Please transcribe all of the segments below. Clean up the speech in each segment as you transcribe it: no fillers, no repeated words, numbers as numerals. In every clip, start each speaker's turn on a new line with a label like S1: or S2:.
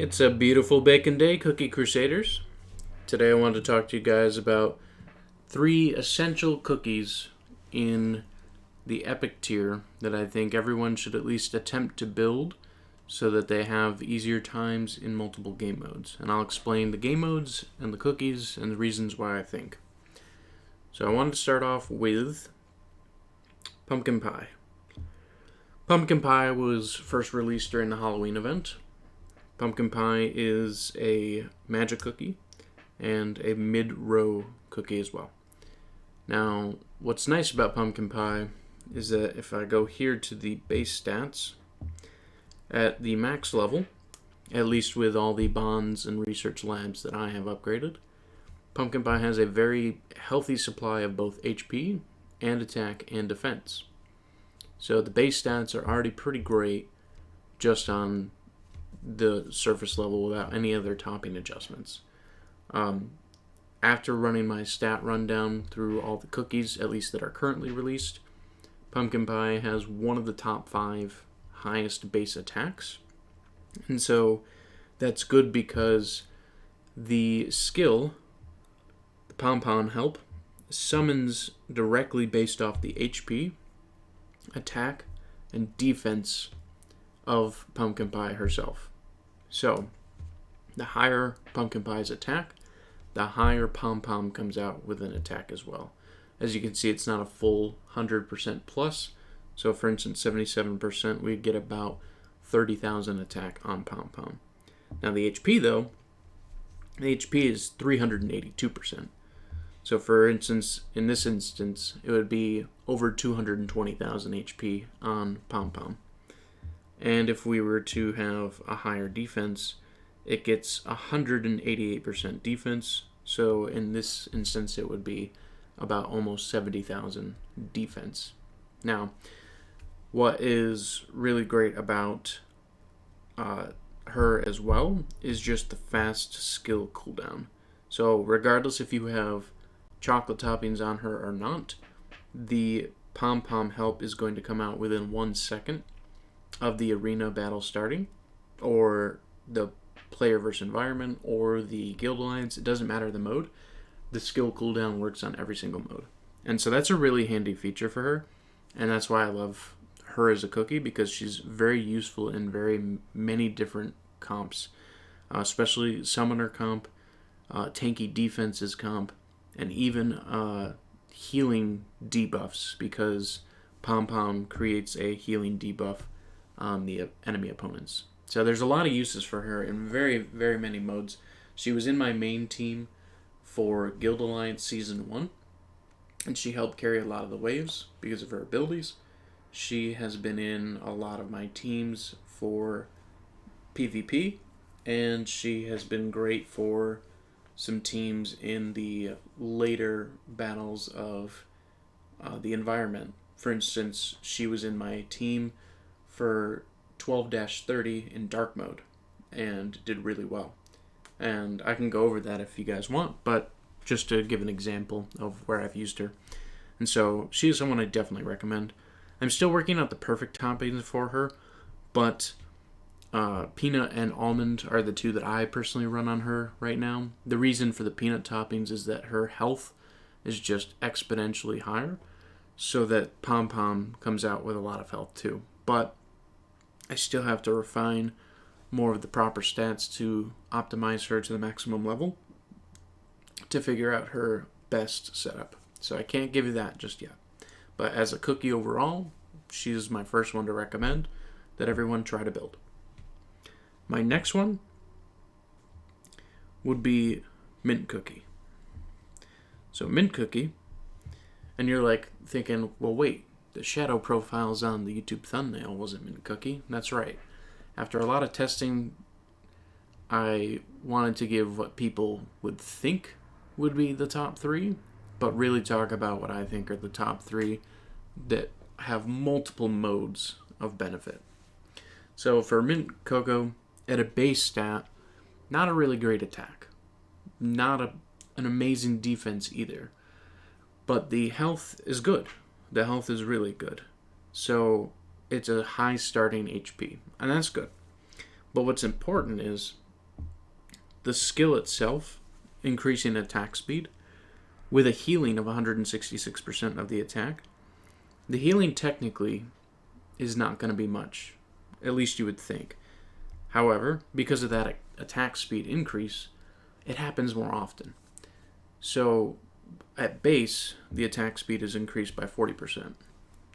S1: It's a beautiful bacon day, Cookie Crusaders. Today I want to talk to you guys about 3 essential cookies in the epic tier that I think everyone should at least attempt to build so that they have easier times in multiple game modes. And I'll explain the game modes and the cookies and the reasons why I think. So I wanted to start off with pumpkin pie. Pumpkin pie was first released during the Halloween event. Pumpkin pie is a magic cookie and a mid-row cookie as well. Now, what's nice about pumpkin pie is that if I go here to the base stats, at the max level, at least with all the bonds and research labs that I have upgraded, pumpkin pie has a very healthy supply of both HP and attack and defense. So the base stats are already pretty great just on the surface level without any other topping adjustments. After running my stat rundown through all the cookies, at least that are currently released, pumpkin pie has one of the top 5 highest base attacks. And so that's good because the skill, the pom-pom help, summons directly based off the HP, attack, and defense of pumpkin pie herself. So, the higher pumpkin pie's attack, the higher pom-pom comes out with an attack as well. As you can see, it's not a full 100% plus. So, for instance, 77%, we get about 30,000 attack on pom-pom. Now, the HP, though, the HP is 382%. So, for instance, in this instance, it would be over 220,000 HP on pom-pom. And if we were to have a higher defense, it gets 188% defense. So in this instance, it would be about almost 70,000 defense. Now, what is really great about her as well is just the fast skill cooldown. So regardless if you have chocolate toppings on her or not, the pom-pom help is going to come out within 1 second of the arena battle starting, or the player versus environment, or the guild alliance. It doesn't matter the mode. The skill cooldown works on every single mode. And so that's a really handy feature for her, and that's why I love her as a cookie, because she's very useful in very many different comps, especially summoner comp, tanky defenses comp, and even healing debuffs, because pom-pom creates a healing debuff on the enemy opponents. So there's a lot of uses for her in very, very many modes. She was in my main team for Guild Alliance Season 1, and she helped carry a lot of the waves because of her abilities. She has been in a lot of my teams for PvP, and she has been great for some teams in the later battles of the environment. For instance, she was in my team for 12-30 in dark mode and did really well. And I can go over that if you guys want, but just to give an example of where I've used her. And so she is someone I definitely recommend. I'm still working out the perfect toppings for her, but peanut and almond are the 2 that I personally run on her right now. The reason for the peanut toppings is that her health is just exponentially higher, so that pom-pom comes out with a lot of health too. But I still have to refine more of the proper stats to optimize her to the maximum level to figure out her best setup. So I can't give you that just yet. But as a cookie overall, she's my first one to recommend that everyone try to build. My next one would be mint cookie. So mint cookie, and you're like thinking, well, wait, the shadow profiles on the YouTube thumbnail wasn't mint cookie. That's right. After a lot of testing, I wanted to give what people would think would be the top 3, but really talk about what I think are the top 3 that have multiple modes of benefit. So for mint cocoa, at a base stat, not a really great attack. Not an amazing defense either. But the health is good. The health is really good. So it's a high starting HP, and that's good. But what's important is the skill itself, increasing attack speed, with a healing of 166% of the attack. The healing technically is not going to be much, at least you would think. However, because of that attack speed increase, it happens more often. So at base, the attack speed is increased by 40%.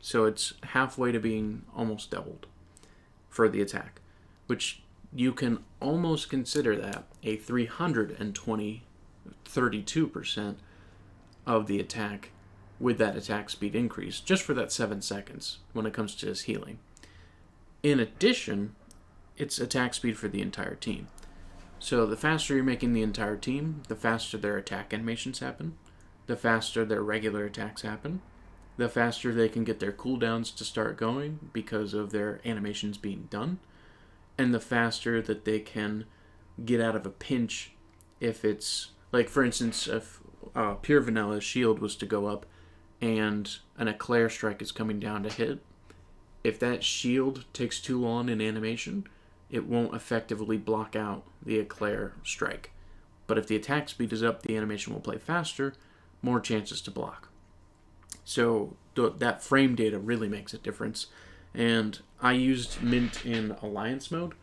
S1: So it's halfway to being almost doubled for the attack, which you can almost consider that a 32% of the attack with that attack speed increase, just for that 7 seconds when it comes to his healing. In addition, it's attack speed for the entire team. So the faster you're making the entire team, the faster their attack animations happen, the faster their regular attacks happen, the faster they can get their cooldowns to start going because of their animations being done, and the faster that they can get out of a pinch if it's, like for instance, if Pure Vanilla shield was to go up and an Eclair strike is coming down to hit, if that shield takes too long in animation, it won't effectively block out the Eclair strike. But if the attack speed is up, the animation will play faster, more chances to block. So that frame data really makes a difference. And I used Mint in Alliance mode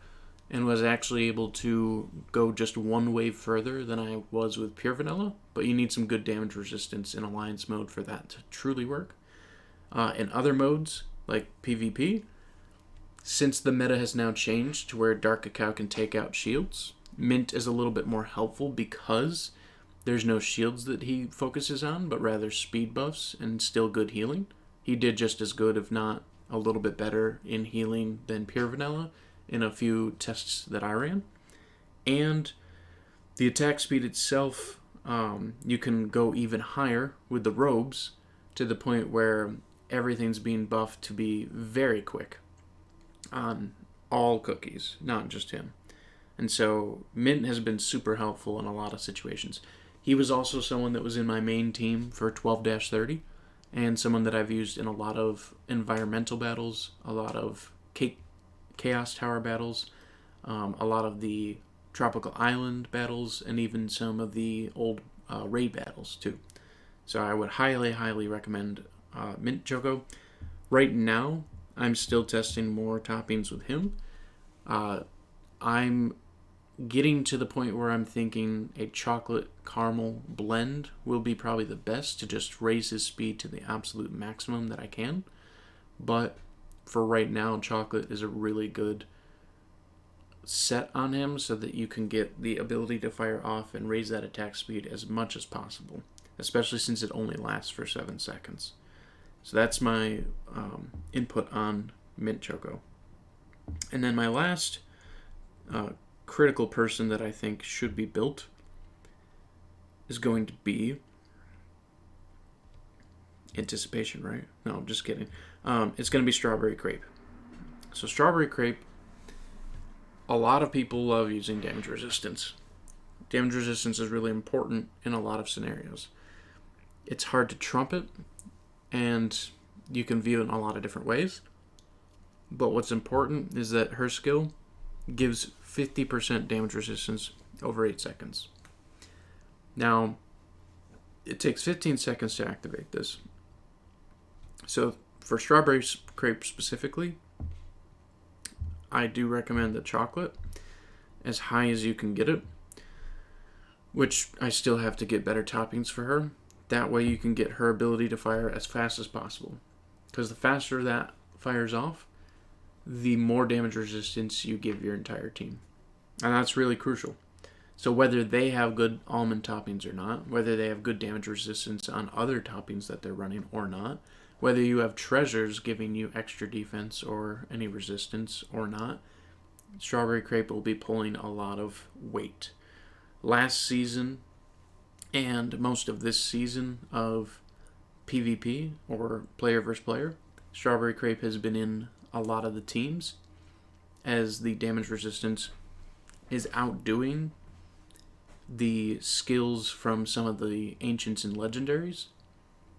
S1: and was actually able to go just one wave further than I was with Pure Vanilla, but you need some good damage resistance in Alliance mode for that to truly work. In other modes, like PvP, since the meta has now changed to where Dark Cacao can take out shields, Mint is a little bit more helpful because there's no shields that he focuses on, but rather speed buffs and still good healing. He did just as good, if not a little bit better, in healing than Pure Vanilla in a few tests that I ran. And the attack speed itself, you can go even higher with the robes to the point where everything's being buffed to be very quick on all cookies, not just him. And so Mint has been super helpful in a lot of situations. He was also someone that was in my main team for 12-30 and someone that I've used in a lot of environmental battles, a lot of Chaos Tower battles, a lot of the Tropical Island battles, and even some of the old raid battles too. So I would highly, highly recommend Mint Choco. Right now, I'm still testing more toppings with him. I'm getting to the point where I'm thinking a chocolate caramel blend will be probably the best to just raise his speed to the absolute maximum that I can. But for right now, chocolate is a really good set on him so that you can get the ability to fire off and raise that attack speed as much as possible, especially since it only lasts for 7 seconds. So that's my input on Mint Choco. And then my last critical person that I think should be built is going to be Anticipation, right? No, I'm just kidding. It's going to be Strawberry Crepe. So Strawberry Crepe, a lot of people love using damage resistance. Damage resistance is really important in a lot of scenarios. It's hard to trump it, and you can view it in a lot of different ways. But what's important is that her skill gives 50% damage resistance over 8 seconds. Now, it takes 15 seconds to activate this. So for Strawberry Crepe specifically, I do recommend the chocolate as high as you can get it, which I still have to get better toppings for her. That way you can get her ability to fire as fast as possible. Because the faster that fires off, the more damage resistance you give your entire team. And that's really crucial. So whether they have good almond toppings or not, whether they have good damage resistance on other toppings that they're running or not, whether you have treasures giving you extra defense or any resistance or not, Strawberry Crepe will be pulling a lot of weight. Last season and most of this season of PvP, or player versus player, Strawberry Crepe has been in a lot of the teams as the damage resistance is outdoing the skills from some of the ancients and legendaries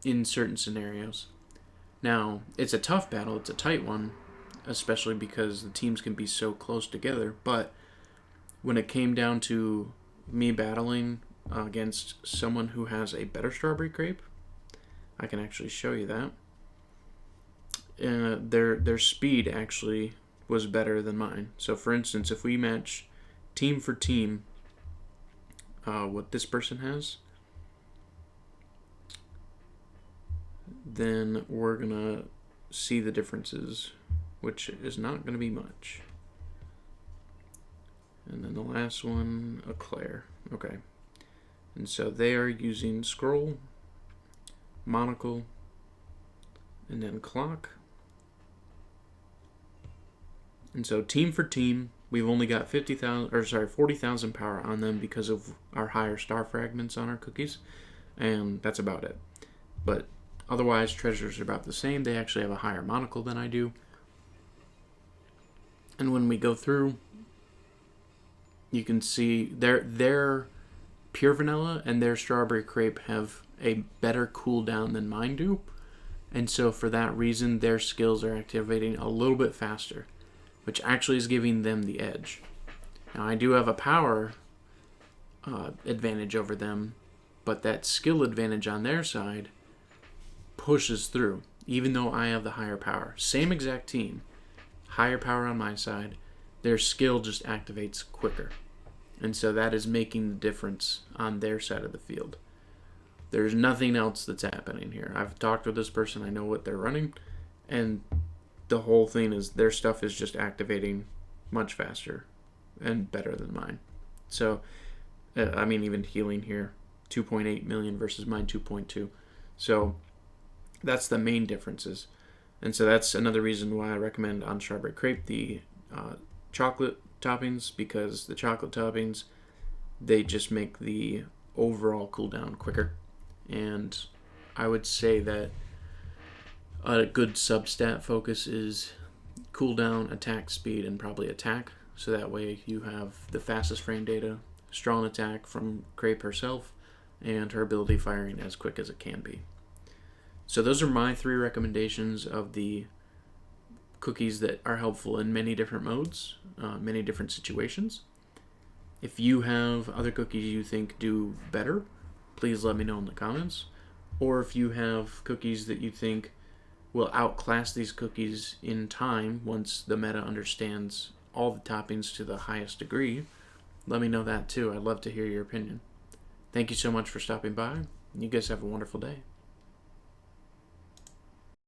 S1: in certain scenarios. Now, it's a tough battle, it's a tight one, especially because the teams can be so close together, but when it came down to me battling against someone who has a better strawberry crepe, I can actually show you that. Their speed actually was better than mine. So for instance, if we match team for team, what this person has, then we're gonna see the differences, which is not gonna be much. And then the last one, a Claire. Okay. And so they are using scroll, monocle, and then clock. And so team for team, we've only got 40,000 power on them because of our higher star fragments on our cookies, and that's about it. But otherwise, treasures are about the same. They actually have a higher monocle than I do. And when we go through, you can see their pure vanilla and their strawberry crepe have a better cooldown than mine do. And so for that reason, their skills are activating a little bit faster, which actually is giving them the edge. Now, I do have a power advantage over them, but that skill advantage on their side pushes through, even though I have the higher power. Same exact team, higher power on my side, their skill just activates quicker. And so that is making the difference on their side of the field. There's nothing else that's happening here. I've talked with this person, I know what they're running, and the whole thing is their stuff is just activating much faster and better than mine. So, I mean, even healing here, 2.8 million versus mine 2.2. So that's the main differences. And so that's another reason why I recommend on strawberry crepe the chocolate toppings, because the chocolate toppings, they just make the overall cooldown quicker. And I would say that a good substat focus is cooldown, attack speed, and probably attack. So that way you have the fastest frame data, strong attack from Crepe herself, and her ability firing as quick as it can be. So those are my 3 recommendations of the cookies that are helpful in many different modes, many different situations. If you have other cookies you think do better, please let me know in the comments. Or if you have cookies that you think will outclass these cookies in time once the meta understands all the toppings to the highest degree, let me know that too. I'd love to hear your opinion. Thank you so much for stopping by. You guys have a wonderful day.